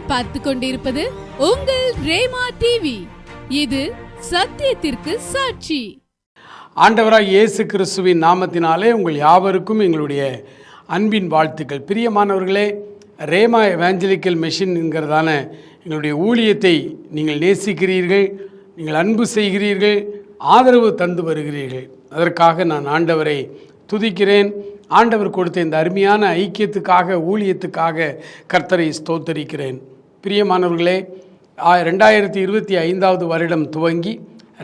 நீங்கள் பார்த்து கொண்டிருப்பது உங்கள் ரேமா டிவி. இது சத்தியத்திற்கு சாட்சி. ஆண்டவராய் இயேசு கிறிஸ்துவின் நாமத்தினாலே உங்கள் யாவருக்கும் எங்களுடைய அன்பின் வாழ்த்துக்கள். பிரியமானவர்களே, ரேமா எவாஞ்சலிக்கல் மிஷன் என்கிறதான எங்களுடைய ஊழியத்தை நீங்கள் நேசிக்கிறீர்கள், நீங்கள் அன்பு செய்கிறீர்கள், ஆதரவு தந்து வருகிறீர்கள். அதற்காக நான் ஆண்டவரை துதிக்கிறேன். ஆண்டவர் கொடுத்த இந்த அருமையான ஐக்கியத்துக்காக, ஊழியத்துக்காக கர்த்தரை ஸ்தோத்தரிக்கிறேன். பிரியமானவர்களே, 2025 வருடம் துவங்கி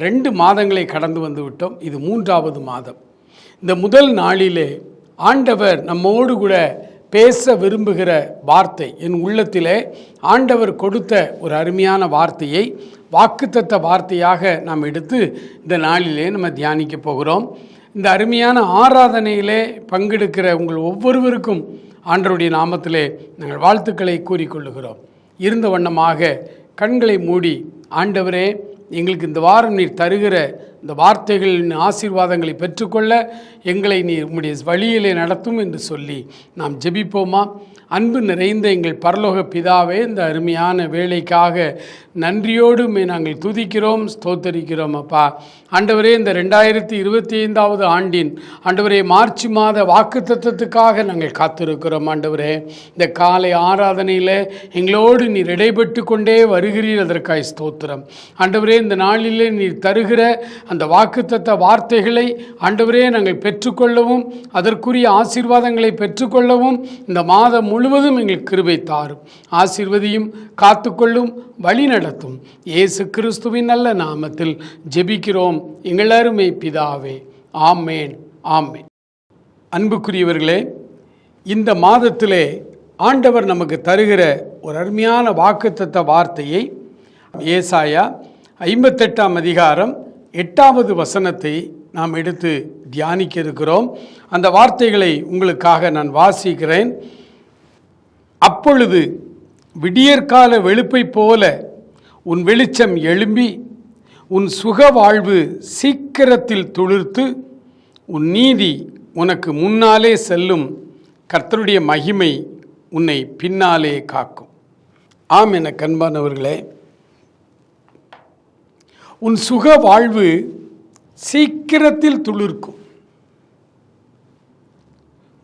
2 மாதங்களை கடந்து வந்து விட்டோம். இது 3வது மாதம். இந்த முதல் நாளிலே ஆண்டவர் நம்மோடு கூட பேச விரும்புகிற வார்த்தை, என் உள்ளத்திலே ஆண்டவர் கொடுத்த ஒரு அருமையான வார்த்தையை வாக்குத்தத்த வார்த்தையாக நாம் எடுத்து இந்த நாளிலே நம்ம தியானிக்க போகிறோம். இந்த அருமையான ஆராதனையிலே பங்கெடுக்கிற உங்கள் ஒவ்வொருவருக்கும் ஆண்டவருடைய நாமத்திலே நாங்கள் வாழ்த்துக்களை கூறிக்கொள்ளுகிறோம். இருந்த வண்ணமாக கண்களை மூடி, ஆண்டவரே, எங்களுக்கு இந்த வாரம் நீர் தருகிற இந்த வார்த்தைகளின் ஆசீர்வாதங்களை பெற்றுக்கொள்ள எங்களை நீர் உம்முடைய வழியிலே நடத்தும் என்று சொல்லி நாம் ஜெபிப்போமா? அன்பு நிறைந்த எங்கள் பரலோக பிதாவே, இந்த அருமையான வேலைக்காக நன்றியோடு நாங்கள் துதிக்கிறோம், ஸ்தோத்தரிக்கிறோம். அப்பா ஆண்டவரே, இந்த 2025 ஆண்டின் ஆண்டவரே மார்ச் மாத வாக்குத்தத்தத்துக்காக நாங்கள் காத்திருக்கிறோம். ஆண்டவரே, இந்த காலை ஆராதனையில் எங்களோடு நீர் இடைப்பட்டு கொண்டே வருகிறீர், அதற்காய் ஸ்தோத்திரம். ஆண்டவரே, இந்த நாளிலே நீர் தருகிற அந்த வாக்குத்தத்த வார்த்தைகளை ஆண்டவரே நாங்கள் பெற்றுக்கொள்ளவும், அதற்குரிய ஆசீர்வாதங்களை பெற்றுக்கொள்ளவும் இந்த மாதம் முழுவதும் எங்கள் கிருபை தாரும், ஆசீர்வதியும், காத்துக்கொள்ளும், வழி நடத்தும். இயேசு கிறிஸ்துவின் நல்ல நாமத்தில் ஜெபிக்கிறோம் எங்கள் அருமை பிதாவே. ஆமேன், ஆமேன். அன்புக்குரியவர்களே, இந்த மாதத்திலே ஆண்டவர் நமக்கு தருகிற ஒரு அருமையான வாக்குத்தத்த வார்த்தையை ஏசாயா 58ஆம் அதிகாரம் 8வது வசனத்தை நாம் எடுத்து தியானிக்க இருக்கிறோம். அந்த வார்த்தைகளை உங்களுக்காக நான் வாசிக்கிறேன். அப்பொழுது விடியற்கால வெளுப்பை போல உன் வெளிச்சம் எழும்பி, உன் சுக வாழ்வு சீக்கிரத்தில் துளிர்த்து, உன் நீதி உனக்கு முன்னாலே செல்லும், கர்த்தருடைய மகிமை உன்னை பின்னாலே காக்கும். ஆம் என கண்பானவர்களே, உன் சுக வாழ்வு சீக்கிரத்தில் துளிர்க்கும்.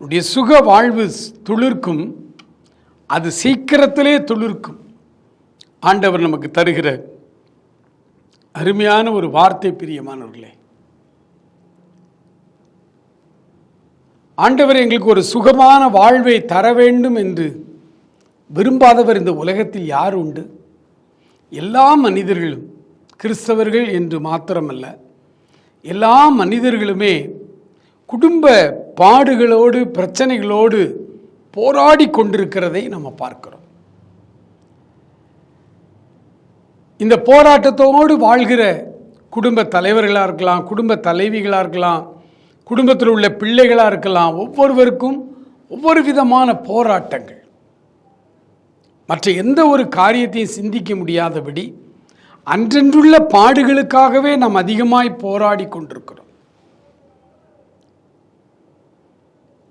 உன்னுடைய சுக வாழ்வு துளிர்க்கும், அது சீக்கிரத்திலே துளிர்க்கும். ஆண்டவர் நமக்கு தருகிற அருமையான ஒரு வார்த்தை. பிரியமானவர்களே, ஆண்டவர் எங்களுக்கு ஒரு சுகமான வாழ்வை தர வேண்டும் என்று விரும்பாதவர் இந்த உலகத்தில் யார் உண்டு? எல்லா மனிதர்களும், கிறிஸ்தவர்கள் என்று மாத்திரமல்ல, எல்லா மனிதர்களுமே குடும்ப பாடுகளோடு, பிரச்சனைகளோடு போராடி கொண்டிருக்கிறதை நம்ம பார்க்கிறோம். இந்த போராட்டத்தோடு வாழ்கிற குடும்ப தலைவர்களாக இருக்கலாம், குடும்ப தலைவிகளாக இருக்கலாம், குடும்பத்தில் உள்ள பிள்ளைகளாக இருக்கலாம், ஒவ்வொருவருக்கும் ஒவ்வொரு விதமான போராட்டங்கள். மற்ற எந்த ஒரு காரியத்தையும் சிந்திக்க முடியாதபடி அன்றென்றுள்ள பாடுகளுக்காகவே நாம் அதிகமாய் போராடி கொண்டிருக்கிறோம்.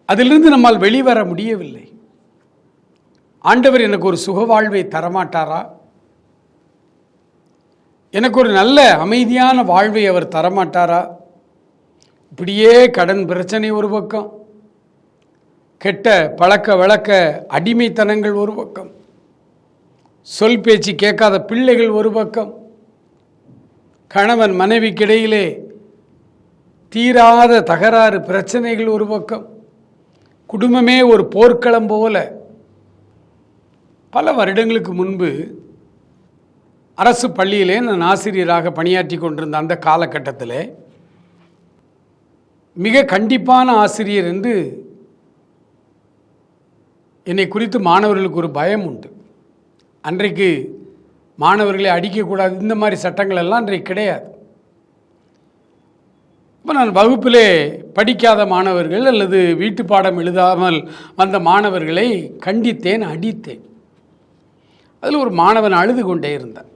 அதிலிருந்து நம்மால் வெளிவர முடியவில்லை. ஆண்டவர் எனக்கு ஒரு சுக வாழ்வை தரமாட்டாரா? எனக்கு ஒரு நல்ல அமைதியான வாழ்வை அவர் தரமாட்டாரா? இப்படியே கடன் பிரச்சனை ஒரு பக்கம், கெட்ட பழக்க வழக்க அடிமைத்தனங்கள் ஒரு பக்கம், சொல் பேச்சு கேட்காத பிள்ளைகள் ஒரு பக்கம், கணவன் மனைவிக்கிடையிலே தீராத தகராறு பிரச்சனைகள் ஒரு பக்கம், குடும்பமே ஒரு போர்க்களம் போல. பல வருடங்களுக்கு முன்பு அரசு பள்ளியிலே நான் ஆசிரியராக பணியாற்றி கொண்டிருந்த அந்த காலகட்டத்தில் மிக கண்டிப்பான ஆசிரியர் என்று என்னை குறித்து மாணவர்களுக்கு ஒரு பயம் உண்டு. அன்றைக்கு மாணவர்களை அடிக்கக்கூடாது, இந்த மாதிரி சட்டங்கள் எல்லாம் அன்றைக்கு கிடையாது. இப்போ நான் வகுப்பிலே படிக்காத மாணவர்கள் அல்லது வீட்டு பாடம் எழுதாமல் வந்த மாணவர்களை கண்டித்தேன், அடித்தேன். அதில் ஒரு மாணவன் அழுது கொண்டே இருந்தான்.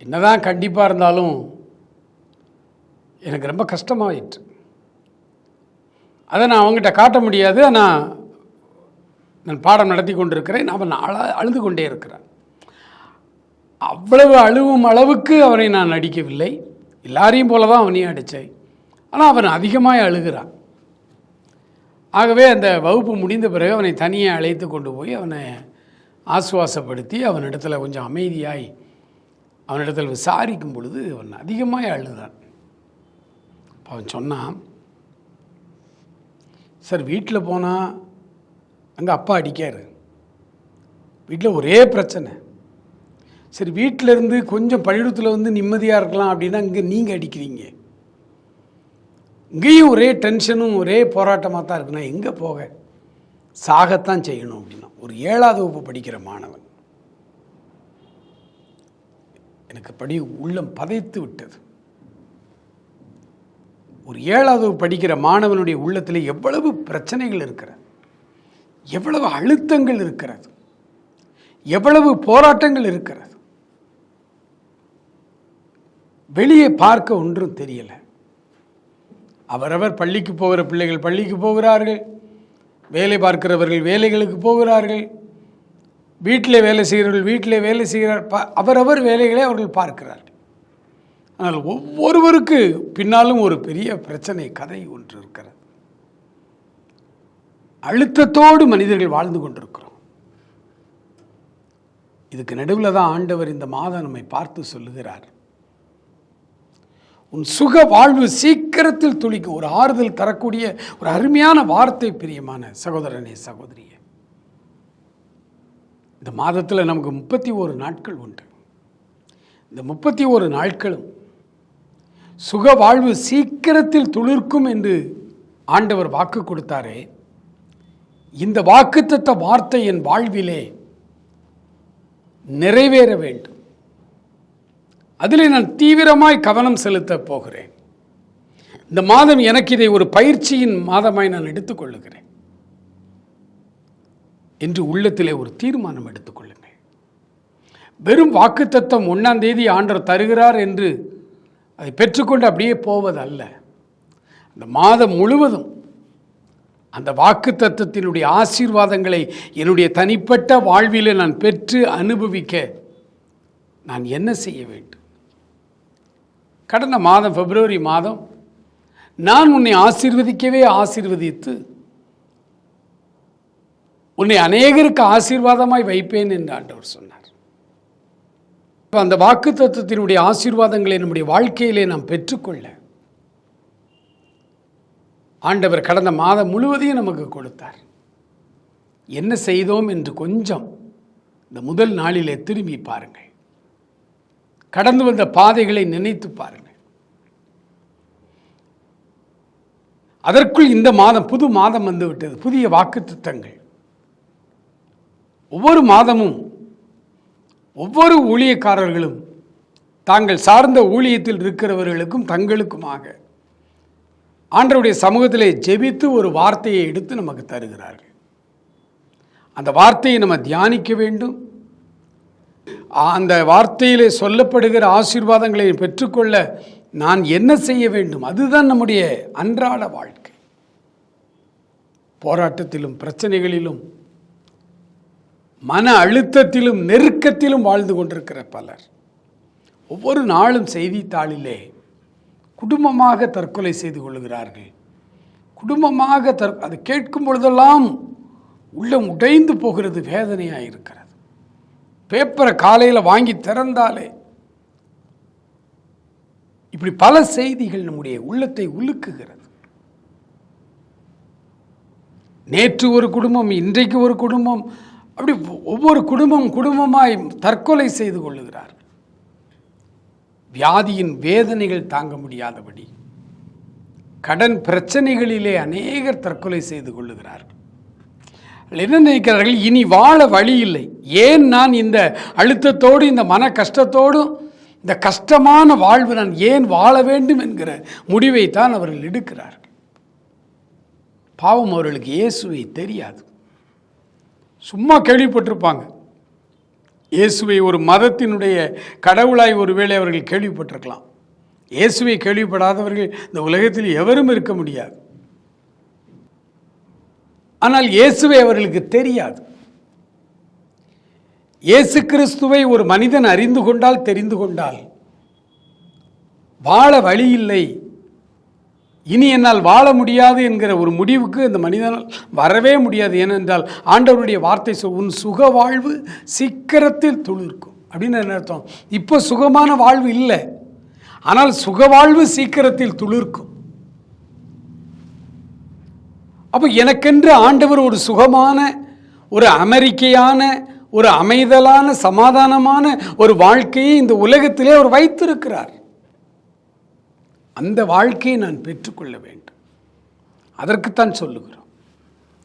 என்னதான் கண்டிப்பாக இருந்தாலும் எனக்கு ரொம்ப கஷ்டமாயிற்று. அதை நான் அவங்ககிட்ட காட்ட முடியாது. ஆனால் நான் பாடம் நடத்தி கொண்டிருக்கிறேன். அவன் அழுது கொண்டே இருக்கிறான். அவ்வளவு அழுவும் அளவுக்கு அவனை நான் அடிக்கவில்லை, எல்லாரையும் போல தான் அவனையும் அடித்தேன். ஆனால் அவன் அதிகமாக அழுகிறான். ஆகவே அந்த வகுப்பு முடிந்த பிறகு அவனை தனியே அழைத்து கொண்டு போய் அவனை ஆசுவாசப்படுத்தி அவனிடத்தில் கொஞ்சம் அமைதியாய் அவனிடத்தில் விசாரிக்கும் பொழுது அவன் அதிகமாக அழுதான். அவன் சொன்னான், சார் வீட்டில் போனால் அங்கே அப்பா அடிக்காரு, வீட்டில் ஒரே பிரச்சனை. சரி, வீட்டிலேருந்து கொஞ்சம் பள்ளிக்கூடத்தில் வந்து நிம்மதியாக இருக்கலாம் அப்படின்னா இங்கே நீங்கள் அடிக்கிறீங்க, இங்கேயும் ஒரே டென்ஷனும் ஒரே போராட்டமாக தான் இருக்குன்னா எங்கே போக, சாகத்தான் செய்யணும் அப்படின்னா. ஒரு 7ஆவது வகுப்பு படிக்கிற மாணவன். எனக்கு உள்ளம் பதைத்து விட்டது. ஒரு 7ஆவது படிக்கிற மாணவனுடைய உள்ளத்தில் எவ்வளவு பிரச்சனைகள் இருக்கிறது, எவ்வளவு அழுத்தங்கள் இருக்கிறது, எவ்வளவு போராட்டங்கள் இருக்கிறது. வெளியே பார்க்க ஒன்றும் தெரியலை. அவரவர் பள்ளிக்கு போகிற பிள்ளைகள் பள்ளிக்கு போகிறார்கள், வேலை பார்க்கிறவர்கள் வேலைகளுக்கு போகிறார்கள், வீட்டிலே வேலை செய்கிறவர்கள் வீட்டிலே வேலை செய்கிறார், அவரவர் வேலைகளை அவர்கள் பார்க்கிறார்கள். ஆனால் ஒவ்வொருவருக்கு பின்னாலும் ஒரு பெரிய பிரச்சனை கதை ஒன்று இருக்கிறது. அழுத்தத்தோடு மனிதர்கள் வாழ்ந்து கொண்டிருக்கிறோம். இதுக்கு நடுவில் தான் ஆண்டவர் இந்த மாதம் நம்மை பார்த்து சொல்லுகிறார், உன் சுக வாழ்வு சீக்கிரத்தில் துளிக்கும். ஒரு ஆறுதல் தரக்கூடிய ஒரு அருமையான வார்த்தை. பிரியமான சகோதரனே, சகோதரியே, இந்த மாதத்தில் நமக்கு 31 நாட்கள் உண்டு. இந்த 31 நாட்களும் சுக வாழ்வு சீக்கிரத்தில் துளிர்க்கும் என்று ஆண்டவர் வாக்கு கொடுத்தாரே, இந்த வாக்குத்தத்த வார்த்தை என் வாழ்விலே நிறைவேற வேண்டும். அதில் நான் தீவிரமாய் கவனம் செலுத்தப் போகிறேன். இந்த மாதம் எனக்கு இதை ஒரு பயிற்சியின் மாதமாய் நான் எடுத்துக்கொள்ளுகிறேன் என்று உள்ளத்திலே ஒரு தீர்மானம் எடுத்துக்கொள்ளுங்கள். வெறும் வாக்குத்தத்தம் 1ஆம் தேதி ஆண்டவர் தருகிறார் என்று அதை பெற்றுக்கொண்டு அப்படியே போவதல்ல. அந்த மாதம் முழுவதும் அந்த வாக்குத்தத்தத்தினுடைய ஆசீர்வாதங்களை என்னுடைய தனிப்பட்ட வாழ்விலே நான் பெற்று அனுபவிக்க நான் என்ன செய்ய வேண்டும்? கடந்த மாதம் பிப்ரவரி மாதம் நான் உன்னை ஆசீர்வதிக்கவே ஆசீர்வதித்து உன்னை அநேகருக்கு ஆசீர்வாதமாய் வைப்பேன் என்று ஆண்டவர் சொன்னார். அந்த வாக்குத்தத்தத்தினுடைய ஆசீர்வாதங்களை நம்முடைய வாழ்க்கையிலே நாம் பெற்றுக்கொள்ள ஆண்டவர் கடந்த மாதம் முழுவதையும் நமக்கு கொடுத்தார். என்ன செய்தோம் என்று கொஞ்சம் இந்த முதல் நாளிலே திரும்பி பாருங்கள். கடந்து வந்த பாதைகளை நினைத்து பாருங்கள். அதற்குள் இந்த மாதம் புது மாதம் வந்துவிட்டது, புதிய வாக்குத்தத்தங்கள். ஒவ்வொரு மாதமும் ஒவ்வொரு ஊழியக்காரர்களும் தாங்கள் சார்ந்த ஊழியத்தில் இருக்கிறவர்களுக்கும் தங்களுக்குமாக ஆண்டவருடைய சமூகத்திலே ஜெபித்து ஒரு வார்த்தையை எடுத்து நமக்கு தருகிறார்கள். அந்த வார்த்தையை நம்ம தியானிக்க வேண்டும். அந்த வார்த்தையிலே சொல்லப்படுகிற ஆசீர்வாதங்களை பெற்றுக்கொள்ள நான் என்ன செய்ய வேண்டும்? அதுதான் நம்முடைய அன்றாட வாழ்க்கை. போராட்டத்திலும் பிரச்சனைகளிலும் மன அழுத்தத்திலும் நெருக்கத்திலும் வாழ்ந்து கொண்டிருக்கிற பலர் ஒவ்வொரு நாளும் செய்தித்தாளிலே குடும்பமாக தற்கொலை செய்து கொள்கிறார்கள். குடும்பமாக அது கேட்கும் பொழுதெல்லாம் உள்ளம் உடைந்து போகிறது, வேதனையாக இருக்கிறது. பேப்பரை காலையில் வாங்கி திறந்தாலே இப்படி பல செய்திகள் நம்முடைய உள்ளத்தை உலுக்குகிறது. நேற்று ஒரு குடும்பம், இன்றைக்கு ஒரு குடும்பம், அப்படி ஒவ்வொரு குடும்பமாய் தற்கொலை செய்து கொள்ளுகிறார்கள். வியாதியின் வேதனைகள் தாங்க முடியாதபடி கடன் பிரச்சனைகளிலே அநேகர் தற்கொலை செய்து கொள்ளுகிறார்கள். என்ன நினைக்கிறார்கள்? இனி வாழ வழி இல்லை. ஏன் நான் இந்த அழுத்தத்தோடு இந்த மன கஷ்டத்தோடும் இந்த கஷ்டமான வாழ்வு நான் ஏன் வாழ வேண்டும் என்கிற முடிவைத்தான் அவர்கள் எடுக்கிறார்கள். பாவம், அவர்களுக்கு இயேசுவை தெரியாது. சும்மா கேள்விப்பட்டிருப்பாங்க. இயேசுவை ஒரு மதத்தினுடைய கடவுளாய் ஒருவேளை அவர்கள் கேள்விப்பட்டிருக்கலாம். இயேசுவை கேள்விப்படாதவர்கள் இந்த உலகத்தில் எவரும் இருக்க முடியாது. ஆனால் இயேசுவை அவர்களுக்கு தெரியாது. இயேசு கிறிஸ்துவை ஒரு மனிதன் அறிந்து கொண்டால், தெரிந்து கொண்டால், வாழ வழி இல்லை, இனி என்னால் வாழ முடியாது என்கிற ஒரு முடிவுக்கு அந்த மனிதனால் வரவே முடியாது. ஏனென்றால் ஆண்டவருடைய வார்த்தை உன் சுக வாழ்வு சீக்கிரத்தில் துளிர்க்கும் அப்படின்னு என்ன அர்த்தம்? இப்போ சுகமான வாழ்வு இல்லை, ஆனால் சுக வாழ்வு சீக்கிரத்தில் துளிர்க்கும். அப்போ எனக்கென்று ஆண்டவர் ஒரு சுகமான, ஒரு அமெரிக்கையான, ஒரு அமைதலான, சமாதானமான ஒரு வாழ்க்கையை இந்த உலகத்திலே அவர் வைத்திருக்கிறார். அந்த வாழ்க்கையை நான் பெற்றுக்கொள்ள வேண்டும். அதற்குத்தான் சொல்லுகிறோம்,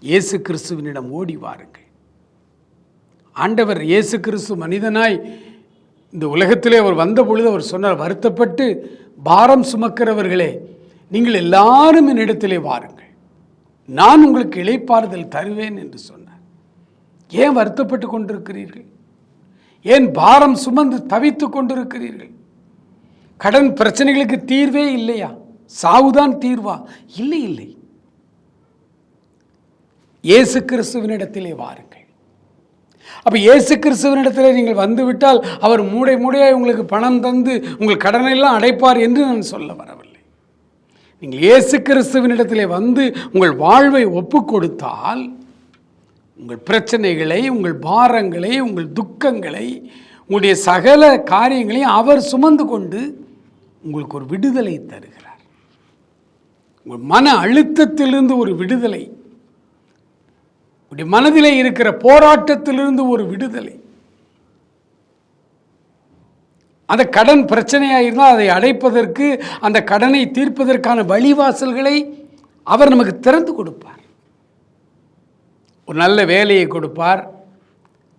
இயேசு கிறிஸ்துவினிடம் ஓடி வாருங்கள். ஆண்டவர் இயேசு கிறிஸ்து மனிதனாய் இந்த உலகத்திலே அவர் வந்த பொழுது அவர் சொன்னார், வருத்தப்பட்டு பாரம் சுமக்கிறவர்களே நீங்கள் எல்லாரும் என்னிடத்திலே வாருங்கள், நான் உங்களுக்கு இளைப்பாறுதல் தருவேன் என்று சொன்னார். ஏன் வருத்தப்பட்டு கொண்டிருக்கிறீர்கள்? ஏன் பாரம் சுமந்து தவித்து கொண்டிருக்கிறீர்கள்? கடன் பிரச்சனைகளுக்கு தீர்வே இல்லையா? சாவுதான் தீர்வா? இல்லை இல்லை, இயேசு கிறிஸ்துவினிடத்திலே வாருங்கள். அப்ப இயேசு கிறிஸ்துவினிடத்திலே நீங்கள் வந்துவிட்டால் அவர் மூடை மூடையாய் உங்களுக்கு பணம் தந்து உங்கள் கடனெல்லாம் அடைப்பார் என்று நான் சொல்ல வரவில்லை. நீங்கள் இயேசு கிறிஸ்துவினிடத்திலே வந்து உங்கள் வாழ்வை ஒப்பு கொடுத்தால் உங்கள் பிரச்சனைகளை, உங்கள் பாரங்களை, உங்கள் துக்கங்களை, உங்களுடைய சகல காரியங்களையும் அவர் சுமந்து கொண்டு உங்களுக்கு ஒரு விடுதலை தருகிறார். உங்கள் மன அழுத்தத்திலிருந்து ஒரு விடுதலை, உங்களுடைய மனதிலே இருக்கிற போராட்டத்திலிருந்து ஒரு விடுதலை. அந்த கடன் பிரச்சனையாக இருந்தால் அதை அடைப்பதற்கு, அந்த கடனை தீர்ப்பதற்கான வழிவாசல்களை அவர் நமக்கு திறந்து கொடுப்பார். ஒரு நல்ல வேலையை கொடுப்பார்,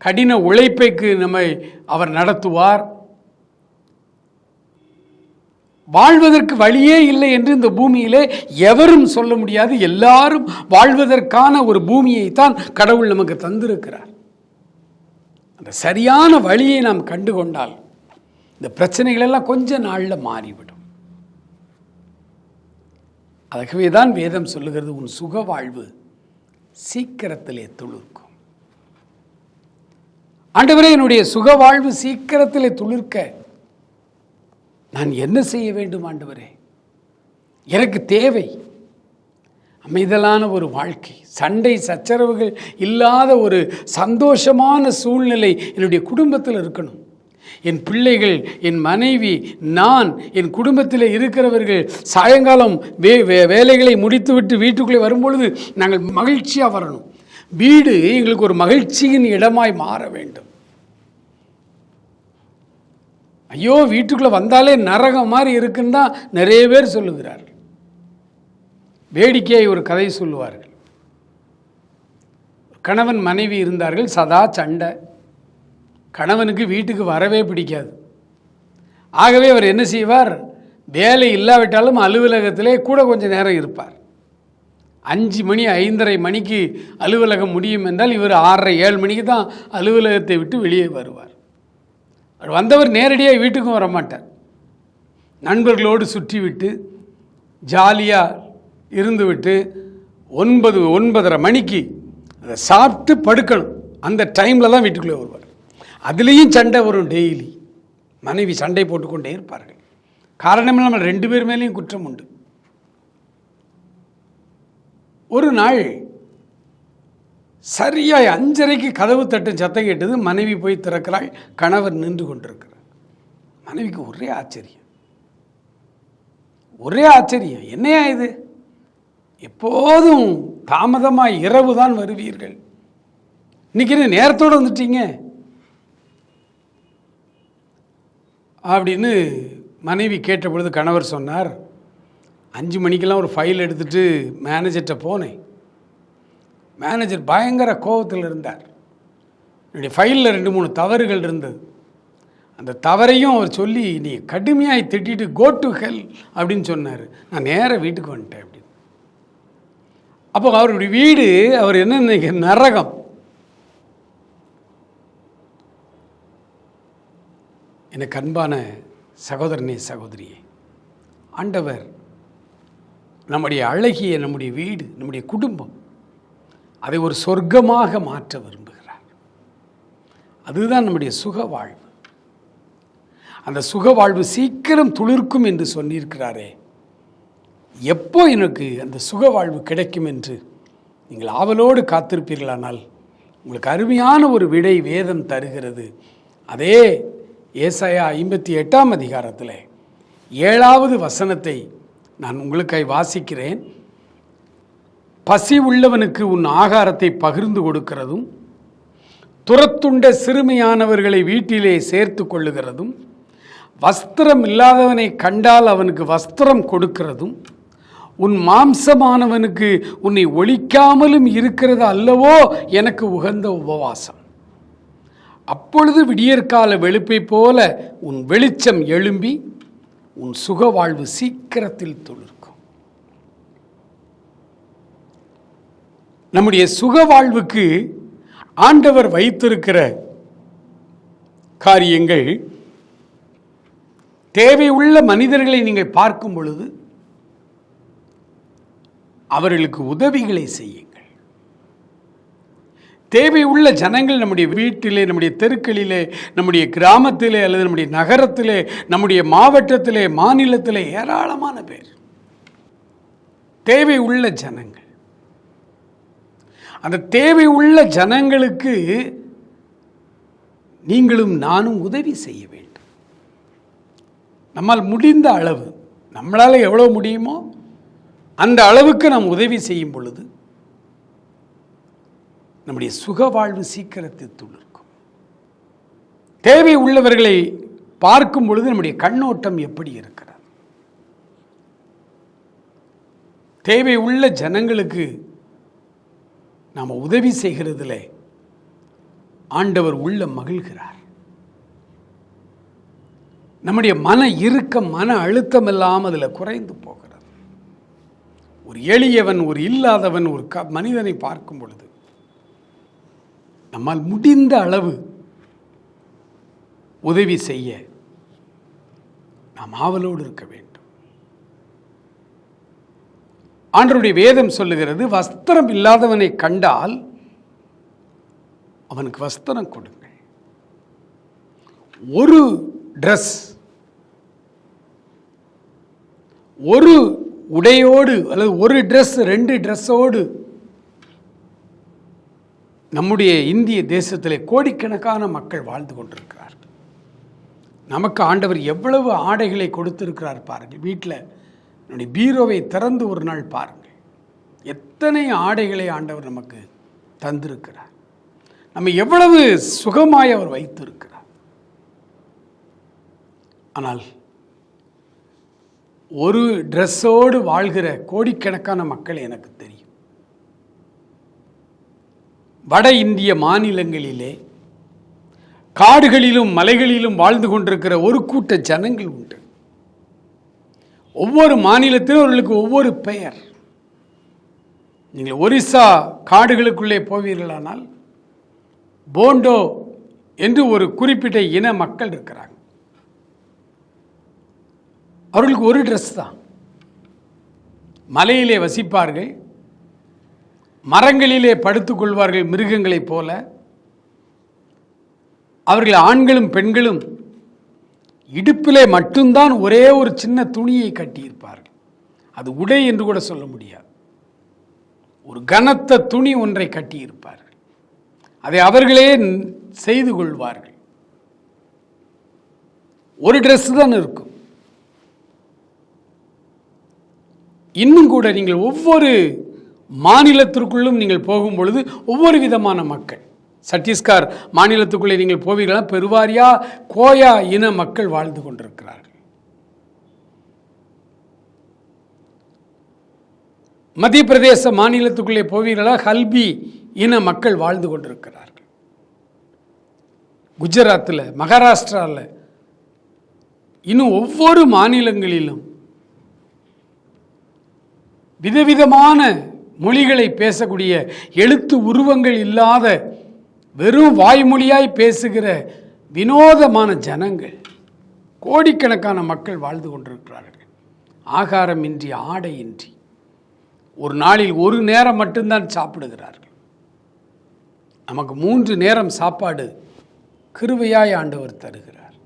கடின உழைப்பைக்கு நம்மை அவர் நடத்துவார். வாழ்வதற்கு வழியே இல்லை என்று இந்த பூமியிலே எவரும் சொல்ல முடியாது. எல்லாரும் வாழ்வதற்கான ஒரு பூமியை தான் கடவுள் நமக்கு தந்திருக்கிறார். அந்த சரியான வழியை நாம் கண்டுகொண்டால் இந்த பிரச்சனைகள் எல்லாம் கொஞ்ச நாளில் மாறிவிடும். ஆகவே தான் வேதம் சொல்லுகிறது, உன் சுக வாழ்வு சீக்கிரத்திலே துளிர்க்கும். ஆண்டவரே, என்னுடைய சுக வாழ்வு சீக்கிரத்திலே துளிர்க்க நான் என்ன செய்ய வேண்டும் ஆண்டவரே? எனக்கு தேவை அமைதலான ஒரு வாழ்க்கை, சண்டை சச்சரவுகள் இல்லாத ஒரு சந்தோஷமான சூழ்நிலை என்னுடைய குடும்பத்தில் இருக்கணும். என் பிள்ளைகள், என் மனைவி, நான், என் குடும்பத்தில் இருக்கிறவர்கள் சாயங்காலம் வேலைகளை முடித்துவிட்டு வீட்டுக்குள்ளே வரும்பொழுது நாங்கள் மகிழ்ச்சியாக வரணும். வீடு எங்களுக்கு ஒரு மகிழ்ச்சியின் இடமாய் மாற வேண்டும். ஐயோ, வீட்டுக்குள்ளே வந்தாலே நரகம் மாதிரி இருக்குன்னு தான் நிறைய பேர் சொல்லுகிறார்கள். வேடிக்கையை ஒரு கதை சொல்லுவார்கள். கணவன் மனைவி இருந்தார்கள், சதா சண்டை. கணவனுக்கு வீட்டுக்கு வரவே பிடிக்காது. ஆகவே அவர் என்ன செய்வார், வேலை இல்லாவிட்டாலும் அலுவலகத்திலே கூட கொஞ்சம் நேரம் இருப்பார். 5 மணி 5:30 மணிக்கு அலுவலகம் முடியும் என்றால் இவர் 6:30 7 மணிக்கு தான் அலுவலகத்தை விட்டு வெளியே வருவார். அவர் வந்தவர் நேரடியாக வீட்டுக்கும் வரமாட்டார். நண்பர்களோடு சுற்றிவிட்டு ஜாலியாக இருந்துவிட்டு 9-9:30 மணிக்கு அதை சாப்பிட்டு படுக்கணும். அந்த டைமில் தான் வீட்டுக்குள்ளே வருவார். அதுலேயும் சண்டை வரும். டெய்லி மனைவி சண்டை போட்டுக்கொண்டே இருப்பார்கள். காரணம் நம்ம 2 பேர் மேலேயும் குற்றம் உண்டு. ஒரு நாள் சரியாய் 5:30க்கு கதவு தட்டும் சத்தம் கேட்டது. மனைவி போய் திறக்கிறாள். கணவர் நின்று கொண்டிருக்கிறார். மனைவிக்கு ஒரே ஆச்சரியம். என்னையா இது, எப்போதும் தாமதமாக இரவு தான் வருவீர்கள், இன்னைக்கு நேரத்தோடு வந்துட்டீங்க அப்படின்னு மனைவி கேட்ட பொழுது கணவர் சொன்னார், 5 மணிக்கெல்லாம் ஒரு ஃபைல் எடுத்துகிட்டு மேனேஜர்கிட்ட போனேன். மேனேஜர் பயங்கர கோபத்தில் இருந்தார். என்னுடைய ஃபைலில் 2-3 தவறுகள் இருந்தது. அந்த தவறையும் அவர் சொல்லி நீ கடுமையாக திட்டிட்டு கோ டு ஹெல் அப்படின்னு சொன்னார். நான் நேராக வீட்டுக்கு வந்துட்டேன் அப்படின்னு. அப்போ அவருடைய வீடு, அவர் என்ன நினைக்கிற, நரகம். எனக்கு அன்பான சகோதரனே, சகோதரியே, ஆண்டவர் நம்முடைய அழகிய நம்முடைய வீடு, நம்முடைய குடும்பம் அதை ஒரு சொர்க்கமாக மாற்ற விரும்புகிறார். அதுதான் நம்முடைய சுக வாழ்வு. அந்த சுக வாழ்வு சீக்கிரம் துளிர்க்கும் என்று சொல்லியிருக்கிறாரே, எப்போ எனக்கு அந்த சுக வாழ்வு கிடைக்கும் என்று நீங்கள் ஆவலோடு காத்திருப்பீர்களானால் உங்களுக்கு அருமையான ஒரு விடை வேதம் தருகிறது. அதே ஏசாயா 58 அதிகாரத்தில் 7வது வசனத்தை நான் உங்களுக்காய் வாசிக்கிறேன். பசி உள்ளவனுக்கு உன் ஆகாரத்தை பகிர்ந்து கொடுக்கிறதும், துரத்துண்ட சிறுமியானவர்களை வீட்டிலே சேர்த்து கொள்ளுகிறதும், வஸ்திரம் இல்லாதவனை கண்டால் அவனுக்கு வஸ்திரம் கொடுக்கிறதும், உன் மாம்சமானவனுக்கு உன்னை ஒழிக்காமலும் இருக்கிறது அல்லவோ எனக்கு உகந்த உபவாசம். அப்பொழுது விடியற்கால வெளுப்பை போல உன் வெளிச்சம் எழும்பி உன் சுக வாழ்வு சீக்கிரத்தில் துளிர்க்கும். நம்முடைய சுக வாழ்வுக்கு ஆண்டவர் வைத்திருக்கிற காரியங்கள், தேவையுள்ள மனிதர்களை நீங்கள் பார்க்கும் பொழுது அவர்களுக்கு உதவிகளை செய்யுங்கள். தேவையுள்ள ஜனங்கள் நம்முடைய வீட்டிலே, நம்முடைய தெருக்களிலே, நம்முடைய கிராமத்திலே அல்லது நம்முடைய நகரத்திலே, நம்முடைய மாவட்டத்திலே, மாநிலத்திலே ஏராளமான பேர் தேவையுள்ள ஜனங்கள். அந்த தேவையுள்ள ஜனங்களுக்கு நீங்களும் நானும் உதவி செய்ய வேண்டும். நம்மால் முடிந்த அளவு, நம்மளால் எவ்வளோ முடியுமோ அந்த அளவுக்கு நாம் உதவி செய்யும் பொழுது நம்முடைய சுக வாழ்வு சீக்கிரத்தில் துளிர்க்கும். தேவை உள்ளவர்களை பார்க்கும் பொழுது நம்முடைய கண்ணோட்டம் எப்படி இருக்கிறது? தேவை உள்ள ஜனங்களுக்கு நாம் உதவி செய்கிறதில் ஆண்டவர் உள்ள மகிழ்கிறார். நம்முடைய மன இறுக்கம், மன அழுத்தம் எல்லாம் அதில் குறைந்து போகிறது. ஒரு எளியவன், ஒரு இல்லாதவன், ஒரு மனிதனை பார்க்கும் பொழுது நம்மால் முடிந்த அளவு உதவி செய்ய நாம் ஆவலோடு இருக்க வேண்டும். ஆண்டவருடைய வேதம் சொல்லுகிறது, வஸ்திரம் இல்லாதவனை கண்டால் அவனுக்கு வஸ்திரம் கொடுங்கள். ஒரு ட்ரெஸ், ஒரு உடையோடு அல்லது ஒரு ட்ரெஸ், 2 ட்ரெஸ்ஸோடு நம்முடைய இந்திய தேசத்திலே கோடிக்கணக்கான மக்கள் வாழ்ந்து கொண்டிருக்கிறார்கள். நமக்கு ஆண்டவர் எவ்வளவு ஆடைகளை கொடுத்திருக்கிறார் பாருங்கள். வீட்டில் என்னுடைய பீரோவை திறந்து ஒரு நாள் பாருங்கள், எத்தனை ஆடைகளை ஆண்டவர் நமக்கு தந்திருக்கிறார். நம்ம எவ்வளவு சுகமாய் அவர் வைத்திருக்கிறார். ஆனால் ஒரு ட்ரெஸ்ஸோடு வாழ்கிற கோடிக்கணக்கான மக்கள் எனக்கு தெரியும். வட இந்திய மாநிலங்களிலே காடுகளிலும் மலைகளிலும் வாழ்ந்து கொண்டிருக்கிற ஒரு கூட்ட ஜனங்கள் உண்டு. ஒவ்வொரு மாநிலத்திலும் அவர்களுக்கு ஒவ்வொரு பெயர். நீங்கள் ஒரிசா காடுகளுக்குள்ளே போவீர்களானால் போண்டோ என்று ஒரு குறிப்பிட்ட இன மக்கள் இருக்கிறாங்க. அவர்களுக்கு ஒரு ட்ரெஸ் தான். மலையிலே வசிப்பார்கள், மரங்களிலே படுத்துக்கொள்வார்கள் மிருகங்களைப் போல. அவர்கள் ஆண்களும் பெண்களும் இடுப்பிலே மட்டும்தான் ஒரே ஒரு சின்ன துணியை கட்டியிருப்பார்கள். அது உடை என்று கூட சொல்ல முடியாது. ஒரு கனத்த துணி ஒன்றை கட்டியிருப்பார்கள். அதை அவர்களே செய்து கொள்வார்கள். ஒரு ட்ரெஸ் தான் இருக்கும். இன்னும் கூட நீங்கள் ஒவ்வொரு மாநிலத்திற்குள்ளும் நீங்கள் போகும் பொழுது ஒவ்வொரு விதமான மக்கள். சத்தீஸ்கர் மாநிலத்துக்குள்ளே நீங்கள் போவீர்களா, பெருவாரியா கோயா இன மக்கள் வாழ்ந்து கொண்டிருக்கிறார்கள். மத்திய பிரதேச மாநிலத்துக்குள்ளே போவீர்களா, ஹல்பி இன மக்கள் வாழ்ந்து கொண்டிருக்கிறார்கள். குஜராத்தில், மகாராஷ்டிராவில், இன்னும் ஒவ்வொரு மாநிலங்களிலும் விதவிதமான மொழிகளை பேசக்கூடிய, எழுத்து உருவங்கள் இல்லாத வெறும் வாய்மொழியாய் பேசுகிற வினோதமான ஜனங்கள், கோடிக்கணக்கான மக்கள் வாழ்ந்து கொண்டிருக்கிறார்கள். ஆகாரமின்றி, ஆடையின்றி, ஒரு நாளில் ஒரு நேரம் மட்டும்தான் சாப்பிடுகிறார்கள். நமக்கு 3 நேரம் சாப்பாடு கிருபையாய் ஆண்டவர் தருகிறார்.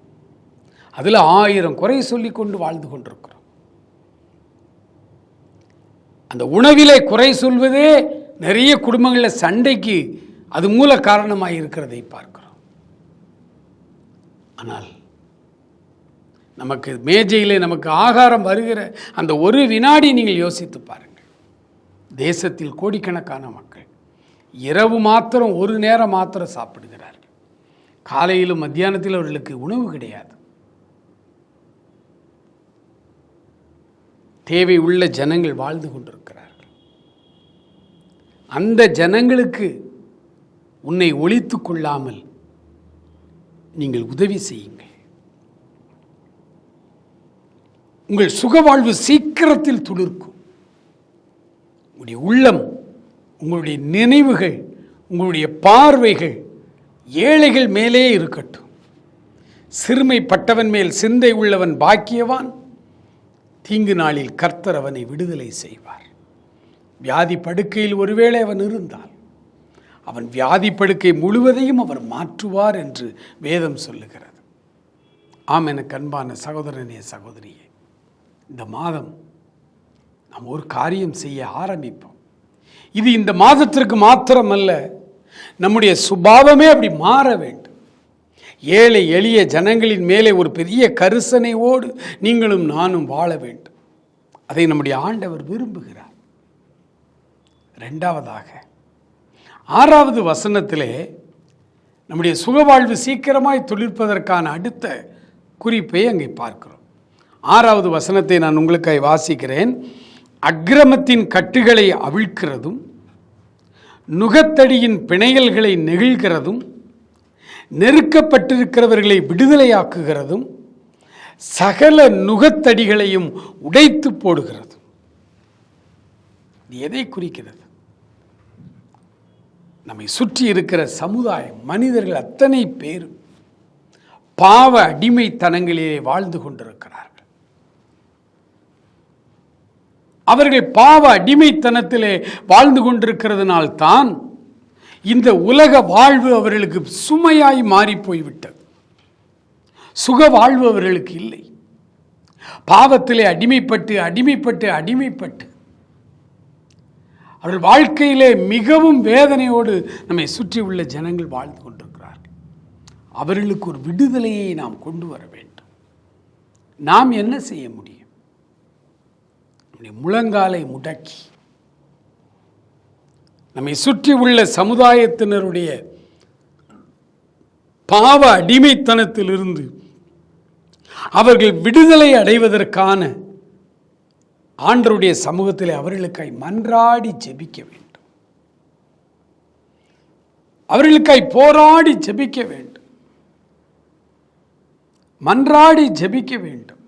அதில் 1000 குறை சொல்லி கொண்டு வாழ்ந்து கொண்டிருக்கிறோம். அந்த உணவிலே குறை சொல்வதே நிறைய குடும்பங்களில் சண்டைக்கு அது மூல காரணமாக இருக்கிறதை பார்க்கிறோம். ஆனால் நமக்கு மேஜையிலே நமக்கு ஆகாரம் வருகிற அந்த ஒரு வினாடி நீங்கள் யோசித்து பாருங்கள். தேசத்தில் கோடிக்கணக்கான மக்கள் இரவு மாத்திரம் ஒரு நேரம் மாத்திரம் சாப்பிடுகிறார்கள். காலையிலும் மத்தியானத்தில் அவர்களுக்கு உணவு கிடையாது. தேவை உள்ள ஜனங்கள் வாழ்ந்து கொண்டிருக்கிறார்கள். அந்த ஜனங்களுக்கு உன்னை ஒழித்து கொள்ளாமல் நீங்கள் உதவி செய்யுங்கள். உங்கள் சுகவாழ்வு சீக்கிரத்தில் துளிர்க்கும். உங்களுடைய உள்ளம், உங்களுடைய நினைவுகள், உங்களுடைய பார்வைகள் ஏழைகள் மேலே இருக்கட்டும். சிறுமைப்பட்டவன் மேல் சிந்தை உள்ளவன் பாக்கியவான். தீங்கு நாளில் கர்த்தர் அவனை விடுதலை செய்வார். வியாதி படுக்கையில் ஒருவேளை அவன் இருந்தால் அவன் வியாதி படுக்கை முழுவதையும் அவர் மாற்றுவார் என்று வேதம் சொல்லுகிறது. ஆம், எனக்கு அன்பான சகோதரனே சகோதரியே, இந்த மாதம் நாம் ஒரு காரியம் செய்ய ஆரம்பிப்போம். இது இந்த மாதத்திற்கு மாத்திரமல்ல, நம்முடைய சுபாவமே அப்படி மாற வேண்டும். ஏழை எளிய ஜனங்களின் மேலே ஒரு பெரிய கரிசனையோடு நீங்களும் நானும் வாழ வேண்டும். அதை நம்முடைய ஆண்டவர் விரும்புகிறார். 2வதாக 6வது வசனத்திலே நம்முடைய சுகவாழ்வு சீக்கிரமாய் துளிர்ப்பதற்கான அடுத்த குறிப்பை அங்கே பார்க்கிறோம். 6வது வசனத்தை நான் உங்களுக்காக வாசிக்கிறேன். அக்கிரமத்தின் கட்டுகளை அவிழ்க்கிறதும், நுகத்தடியின் பிணையல்களை நெகிழ்கிறதும், நெருக்கப்பட்டிருக்கிறவர்களை விடுதலையாக்குகிறதும், சகல நுகத்தடிகளையும் உடைத்து போடுகிறது. எதை குறிக்கிறது? நம்மை சுற்றி இருக்கிற சமுதாயம், மனிதர்கள் அத்தனை பேரும் பாவ அடிமைத்தனங்களிலே வாழ்ந்து கொண்டிருக்கிறார்கள். அவர்கள் பாவ அடிமைத்தனத்திலே வாழ்ந்து கொண்டிருக்கிறதுனால்தான் இந்த உலக வாழ்வு அவர்களுக்கு சுமையாய் மாறி போய்விட்டது. சுக வாழ்வு அவர்களுக்கு இல்லை. பாவத்திலே அடிமைப்பட்டு அடிமைப்பட்டு அடிமைப்பட்டு அவர்கள் வாழ்க்கையிலே மிகவும் வேதனையோடு நம்மை சுற்றி உள்ள ஜனங்கள் வாழ்ந்து கொண்டிருக்கிறார்கள். அவர்களுக்கு ஒரு விடுதலையை நாம் கொண்டு வர வேண்டும். நாம் என்ன செய்ய முடியும்? நம்முடைய முழங்காலை முடக்கி நம்மை சுற்றி உள்ள சமுதாயத்தினருடைய பாவ அடிமைத்தனத்திலிருந்து அவர்கள் விடுதலை அடைவதற்கான ஆண்டவருடைய சமூகத்தில் அவர்களுக்காய் மன்றாடி ஜெபிக்க வேண்டும். அவர்களுக்காய் போராடி ஜெபிக்க வேண்டும். மன்றாடி ஜெபிக்க வேண்டும்.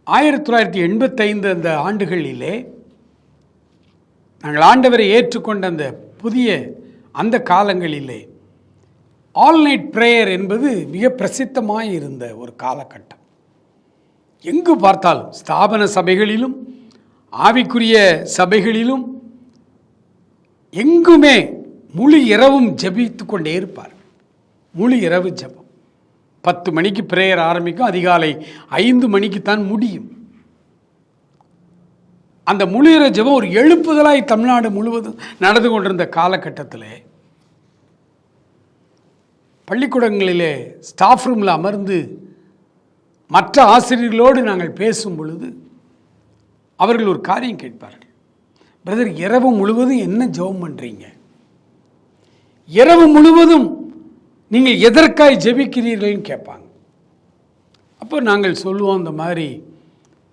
1985 அந்த ஆண்டுகளிலே நாங்கள் ஆண்டவரை ஏற்றுக்கொண்ட அந்த புதிய அந்த காலங்களிலே ஆல் நைட் பிரேயர் என்பது மிக பிரசித்தமாக இருந்த ஒரு காலகட்டம். எங்கு பார்த்தாலும் ஸ்தாபன சபைகளிலும் ஆவிக்குரிய சபைகளிலும் எங்குமே முழு இரவும் ஜெபித்து கொண்டே இருப்பார். முழு இரவு ஜெபம். 10 மணிக்கு பிரேயர் ஆரம்பிக்கும், அதிகாலை 5 மணிக்கு தான் முடியும். அந்த முழு இரவு ஜெபம் ஒரு எழுப்புதலாய் தமிழ்நாடு முழுவதும் நடந்து கொண்டிருந்த காலகட்டத்தில் பள்ளிக்கூடங்களிலே ஸ்டாஃப் ரூமில் அமர்ந்து மற்ற ஆசிரியர்களோடு நாங்கள் பேசும் பொழுது அவர்கள் ஒரு காரியம் கேட்பார்கள். பிரதர், இரவு முழுவதும் என்ன ஜெபம் பண்ணுறீங்க? இரவு முழுவதும் நீங்கள் எதற்காய் ஜெபிக்கிறீர்கள்னு கேட்பாங்க. அப்போ நாங்கள் சொல்லுவோம், இந்த மாதிரி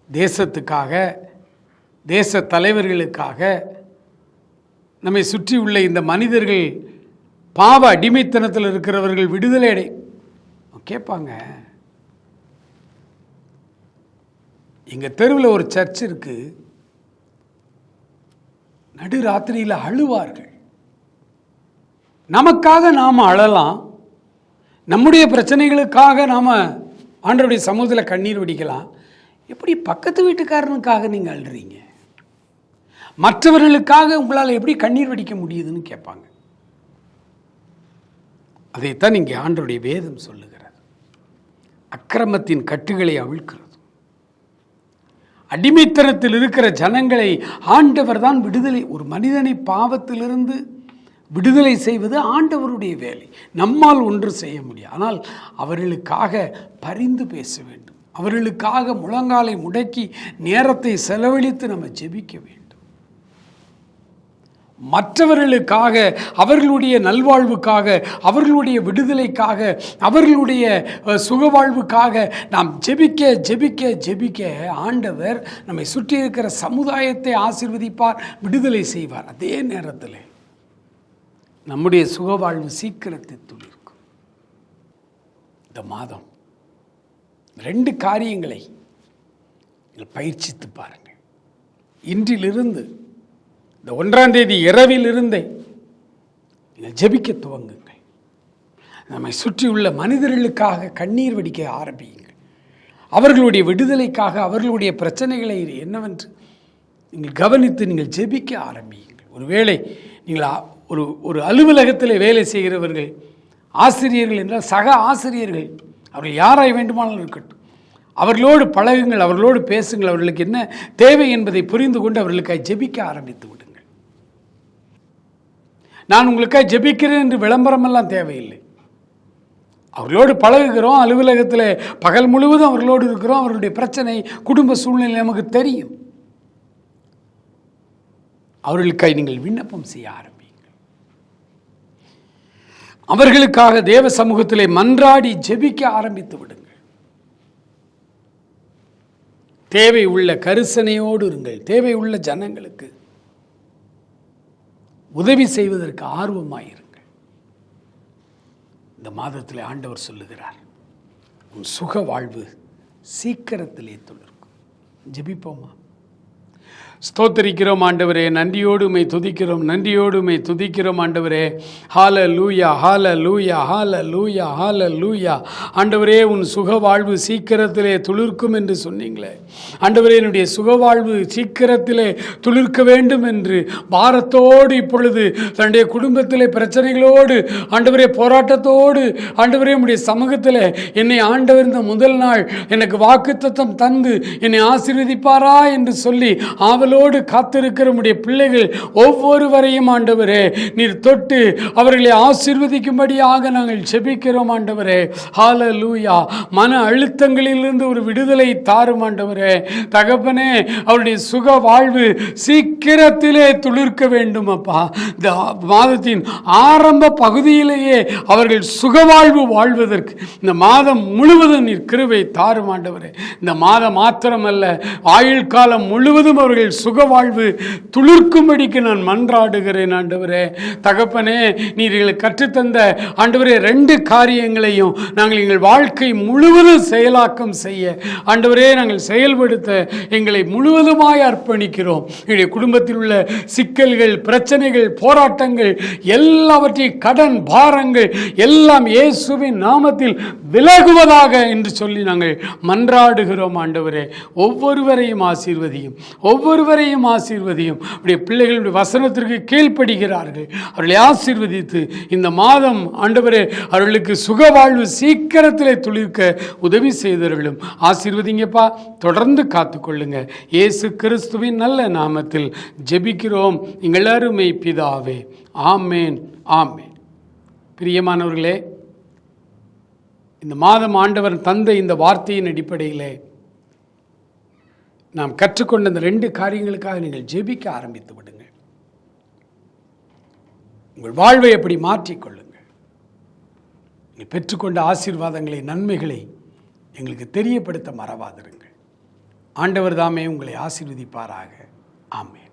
தேசத்துக்காக, தேச தலைவர்களுக்காக, நம்மை சுற்றி உள்ள இந்த மனிதர்கள் பாவ அடிமைத்தனத்தில் இருக்கிறவர்கள் விடுதலை அடை கேட்பாங்க. எங்கள் தெருவில் ஒரு சர்ச் இருக்குது. நடுராத்திரியில் அழுவார்கள். நமக்காக நாம் அழலாம், நம்முடைய பிரச்சனைகளுக்காக நாம் ஆண்டவருடைய சமூகத்தில் கண்ணீர் வடிக்கலாம். எப்படி பக்கத்து வீட்டுக்காரனுக்காக நீங்கள் அழுறீங்க? மற்றவர்களுக்காக உங்களால் எப்படி கண்ணீர் வடிக்க முடியுதுன்னு கேட்பாங்க. அதைத்தான் இங்கே ஆண்டவருடைய வேதம் சொல்லுகிறது. அக்கிரமத்தின் கட்டுகளை அவிழ்க்கிறது. அடிமைத்தனத்தில் இருக்கிற ஜனங்களை ஆண்டவர் தான் விடுதலை, ஒரு மனிதனை பாவத்திலிருந்து விடுதலை செய்வது ஆண்டவருடைய வேலை. நம்மால் ஒன்று செய்ய முடியும். ஆனால் அவர்களுக்காக பரிந்து பேச வேண்டும். அவர்களுக்காக முழங்காலை முடக்கி நேரத்தை செலவழித்து நம்ம ஜெபிக்க வேண்டும். மற்றவர்களுக்காக, அவர்களுடைய நல்வாழ்வுக்காக, அவர்களுடைய விடுதலைக்காக, அவர்களுடைய சுகவாழ்வுக்காக நாம் ஜெபிக்க ஜெபிக்க ஜெபிக்க ஆண்டவர் நம்மை சுற்றி இருக்கிற சமுதாயத்தை ஆசீர்வதிப்பார், விடுதலை செய்வார். அதே நேரத்தில் நம்முடைய சுகவாழ்வு சீக்கிரத்தில் துளிர்க்கும். இந்த மாதம் 2 காரியங்களை பயிற்சித்து பாருங்கள். இன்றிலிருந்து இந்த 1ஆம் தேதி இரவிலிருந்தே நீங்கள் ஜெபிக்க துவங்குங்கள். நம்மை சுற்றியுள்ள மனிதர்களுக்காக கண்ணீர் வடிக்க ஆரம்பியுங்கள். அவர்களுடைய விடுதலைக்காக, அவர்களுடைய பிரச்சனைகளை என்னவென்று நீங்கள் கவனித்து நீங்கள் ஜெபிக்க ஆரம்பியுங்கள். ஒருவேளை நீங்கள் ஒரு அலுவலகத்தில் வேலை செய்கிறவர்கள், ஆசிரியர்கள் என்றால் சக ஆசிரியர்கள், அவர்கள் யாராய் வேண்டுமானாலும் இருக்கட்டும், அவர்களோடு பழகுங்கள், அவர்களோடு பேசுங்கள். அவர்களுக்கு என்ன தேவை என்பதை புரிந்து கொண்டு அவர்களுக்காக ஜெபிக்க ஆரம்பித்து விடுங்கள். நான் உங்களுக்காக ஜெபிக்கிறேன் என்று விளம்பரமெல்லாம் தேவையில்லை. அவர்களோடு பழகுகிறோம், அலுவலகத்தில் பகல் முழுவதும் அவர்களோடு இருக்கிறோம், அவர்களுடைய பிரச்சனை, குடும்ப சூழ்நிலை நமக்கு தெரியும். அவர்களுக்காக நீங்கள் விண்ணப்பம் செய்ய ஆரம்பியுங்கள். அவர்களுக்காக தேவ சமூகத்திலே மன்றாடி ஜெபிக்க ஆரம்பித்து விடுங்கள். தேவை உள்ள கரிசனையோடு இருங்கள். தேவை உள்ள ஜனங்களுக்கு உதவி செய்வதற்கு ஆர்வமாயிருங்கள். இந்த மாதத்தில் ஆண்டவர் சொல்லுகிறார், உன் சுக வாழ்வு சீக்கிரத்திலே துளிர்க்கும். ஜெபிப்போமா? ஸ்தோத்திரிக்கிறோம் ஆண்டவரே, நன்றியோடு உம்மை துதிக்கிறோம், நன்றியோடு உம்மை துதிக்கிறோம் ஆண்டவரே. ஹல்லேலூயா, ஹல்லேலூயா, ஹல்லேலூயா, ஹல்லேலூயா. ஆண்டவரே, உன் சுகவாழ்வு சீக்கிரத்திலே துளிர்க்கும் என்று சொன்னீங்களே ஆண்டவரே, என்னுடைய சுகவாழ்வு சீக்கிரத்திலே துளிர்க்க வேண்டும் என்று பாரத்தோடு இப்பொழுது தன்னுடைய குடும்பத்திலே பிரச்சனைகளோடு ஆண்டவரே போராட்டத்தோடு ஆண்டவரே உம்முடைய சமூகத்தில் என்னை ஆண்டவர் இந்த முதல் நாள் எனக்கு வாக்குத்தத்தம் தந்து என்னை ஆசீர்வதிப்பாரா என்று சொல்லி ஆவலோடு காத்திருக்கிற உம்முடைய பிள்ளைகள் ஒவ்வொருவரையும் ஆண்டவரே நீர் தொட்டு அவர்களை ஆசீர்வதிக்கும்படியாக நாங்கள் ஜெபிக்கிறோம் ஆண்டவரே. ஹல்லேலூயா. மன அழுத்தங்களிலிருந்து ஒரு விடுதலை தாரும் ஆண்டவரே. தகப்பனே, அவருடைய சுக வாழ்வு சீக்கிரத்திலே துளிர்க்க வேண்டும் அப்பா. இந்த மாதத்தின் ஆரம்ப பகுதியிலேயே அவர்கள் சுகவாழ்வு வாழ்வதற்கு இந்த மாதம் முழுவதும் நீர் கிருபை தாரும் ஆண்டவரே. இந்த மாதம் மாத்திரமல்ல, ஆயுள் காலம் முழுவதும் அவர்கள் சுகவாழ்வு துளிர்க்கும்படிக்கு நான் மன்றாடுகிறேன் ஆண்டவரே. தகப்பனே, நீர் எங்களுக்கு கற்றுத்தந்த ஆண்டவரே 2 காரியங்களையும் நாங்கள் எங்கள் வாழ்க்கை முழுவதும் செயலாக்கம் செய்ய ஆண்டவரே நாங்கள் செயல்படுத்த எங்களை முழுவதுமாய் அர்ப்பணிக்கிறோம். எங்களுடைய குடும்பத்தில் உள்ள சிக்கல்கள், பிரச்சனைகள், போராட்டங்கள் எல்லாவற்றையும், கடன் பாரங்கள் எல்லாம் இயேசுவின் நாமத்தில் விலகுவதாக என்று சொல்லி நாங்கள் மன்றாடுகிறோம் ஆண்டவரே. ஒவ்வொருவரையும் ஆசீர்வதியும், ஒவ்வொருவரையும் ஆசீர்வதியும். உடைய பிள்ளைகளுடைய வசனத்திற்கு கீழ்ப்படுகிறார்கள், அவர்களை ஆசீர்வதித்து இந்த மாதம் ஆண்டவரே அவர்களுக்கு சுகவாழ்வு சீக்கிரத்திலே துளிர்க்க உதவி செய்தவர்களும் ஆசீர்வதிங்கப்பா. தொடர்ந்து காத்துக்கொள்ளுங்க. இயேசு கிறிஸ்துவின் நல்ல நாமத்தில் ஜெபிக்கிறோம் எங்கள் அருமை பிதாவே. ஆமேன், ஆமேன். பிரியமானவர்களே, இந்த மாதம் ஆண்டவர் தந்த இந்த வார்த்தையின் அடிப்படையிலே நாம் கற்றுக்கொண்ட இந்த 2 காரியங்களுக்காக நீங்கள் ஜெபிக்க ஆரம்பித்து விடுங்கள். உங்கள் வாழ்வை எப்படி மாற்றிக்கொள்ளுங்கள். நீங்கள் பெற்றுக்கொண்ட ஆசீர்வாதங்களை, நன்மைகளை எங்களுக்கு தெரியப்படுத்த மறவாதிருங்கள். ஆண்டவர் தாமே உங்களை ஆசீர்வதிப்பாராக. ஆமென்.